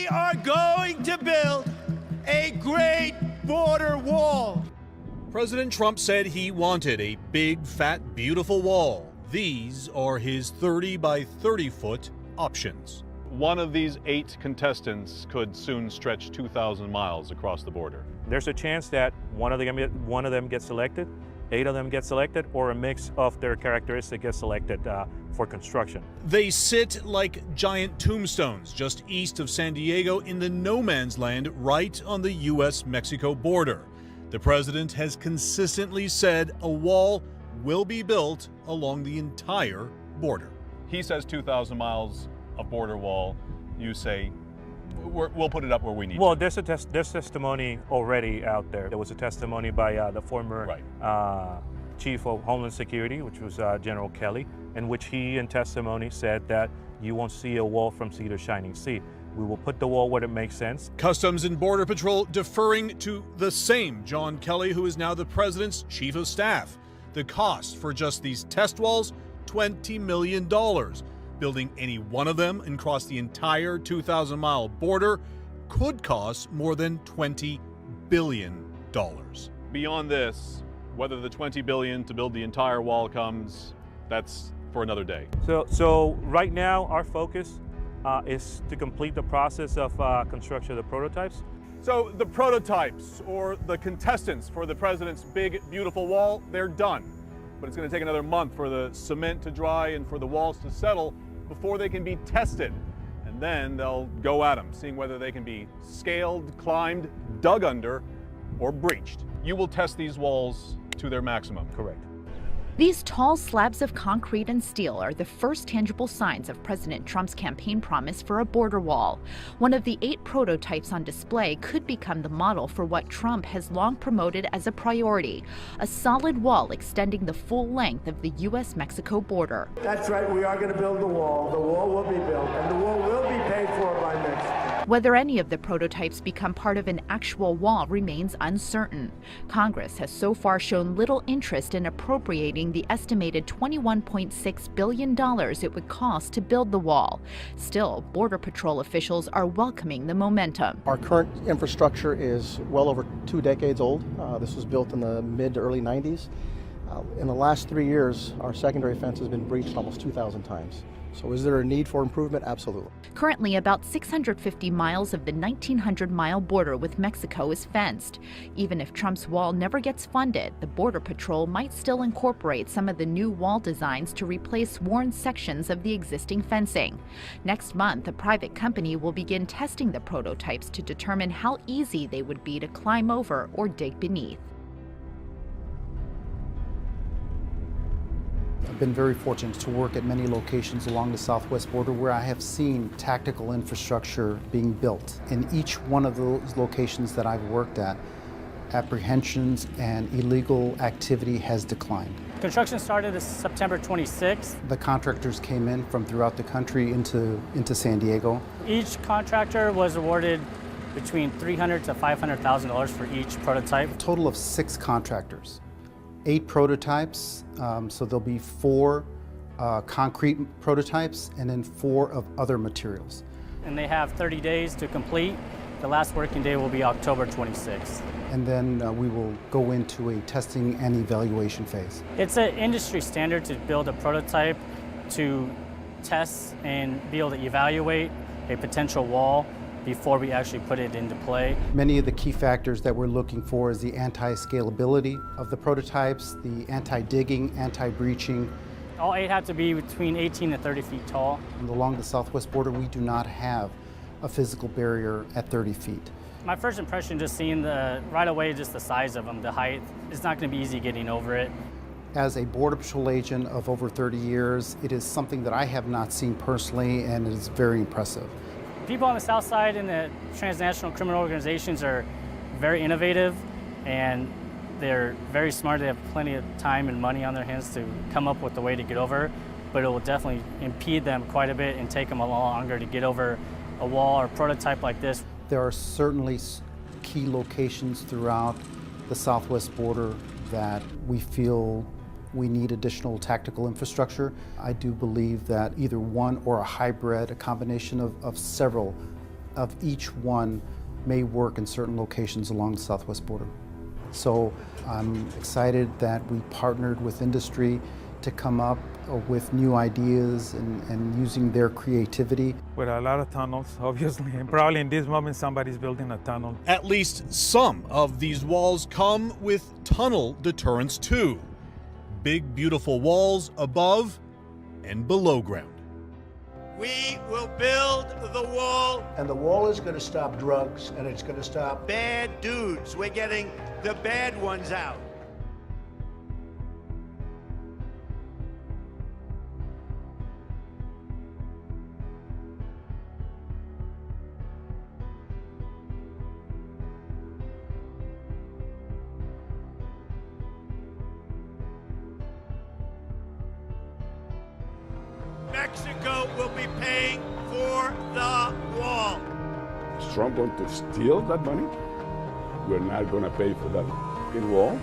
We are going to build a great border wall. President Trump said he wanted a big, fat, beautiful wall. These are his 30 by 30 foot options. One of these 8 contestants could soon stretch 2,000 miles across the border. There's a chance that one of them gets selected, 8 of them get selected, or a mix of their characteristics gets selected for construction. They sit like giant tombstones just east of San Diego in the no man's land right on the U.S.-Mexico border. The president has consistently said a wall will be built along the entire border. He says 2,000 miles of border wall. You say, we'll put it up where we need Well, to. there's testimony already out there. There was a testimony by the former Chief of Homeland Security, which was General Kelly, in which he in testimony said that you won't see a wall from sea to shining sea. We will put the wall where it makes sense. Customs and Border Patrol deferring to the same John Kelly, who is now the president's chief of staff. The cost for just these test walls, $20 million. Building any one of them and across the entire 2,000-mile border could cost more than $20 billion. Beyond this, whether the $20 billion to build the entire wall comes, that's for another day. So right now, our focus is to complete the process of construction of the prototypes. So the prototypes, or the contestants for the president's big, beautiful wall, they're done. But it's going to take another month for the cement to dry and for the walls to settle before they can be tested. And then they'll go at them, seeing whether they can be scaled, climbed, dug under, or breached. You will test these walls to their maximum. Correct. These tall slabs of concrete and steel are the first tangible signs of President Trump's campaign promise for a border wall. One of the 8 prototypes on display could become the model for what Trump has long promoted as a priority, a solid wall extending the full length of the U.S.-Mexico border. That's right, we are going to build the wall. The wall will be built, and the wall will be paid for by Mexico. Whether any of the prototypes become part of an actual wall remains uncertain. Congress has so far shown little interest in appropriating the estimated $21.6 billion it would cost to build the wall. Still, Border Patrol officials are welcoming the momentum. Our current infrastructure is well over 2 decades old. This was built in the mid to early 90s. In the last 3 years, our secondary fence has been breached almost 2,000 times. So is there a need for improvement? Absolutely. Currently, about 650 miles of the 1,900-mile border with Mexico is fenced. Even if Trump's wall never gets funded, the Border Patrol might still incorporate some of the new wall designs to replace worn sections of the existing fencing. Next month, a private company will begin testing the prototypes to determine how easy they would be to climb over or dig beneath. I've been very fortunate to work at many locations along the southwest border where I have seen tactical infrastructure being built. In each one of those locations that I've worked at, apprehensions and illegal activity has declined. Construction started this September 26th. The contractors came in from throughout the country into San Diego. Each contractor was awarded between $300,000 to $500,000 for each prototype. A total of 6 contractors. 8 prototypes, so there'll be 4 concrete prototypes and then 4 of other materials. And they have 30 days to complete. The last working day will be October 26th. And then we will go into a testing and evaluation phase. It's an industry standard to build a prototype to test and be able to evaluate a potential wall before we actually put it into play. Many of the key factors that we're looking for is the anti-scalability of the prototypes, the anti-digging, anti-breaching. All 8 have to be between 18 and 30 feet tall. And along the southwest border, we do not have a physical barrier at 30 feet. My first impression, just seeing right away, just the size of them, the height, it's not going to be easy getting over it. As a Border Patrol agent of over 30 years, it is something that I have not seen personally, and it is very impressive. People on the south side and the transnational criminal organizations are very innovative, and they're very smart. They have plenty of time and money on their hands to come up with a way to get over, but it will definitely impede them quite a bit and take them a lot longer to get over a wall or prototype like this. There are certainly key locations throughout the southwest border that we feel we need additional tactical infrastructure. I do believe that either one or a hybrid, a combination of several of each one may work in certain locations along the southwest border. So I'm excited that we partnered with industry to come up with new ideas and using their creativity. With a lot of tunnels, obviously, and probably in this moment somebody's building a tunnel. At least some of these walls come with tunnel deterrence too. Big, beautiful walls above and below ground. We will build the wall. And the wall is going to stop drugs, and it's going to stop Bad dudes. We're getting the bad ones out. Mexico will be paying for the wall. Trump wants to steal that money. We're not going to pay for that wall.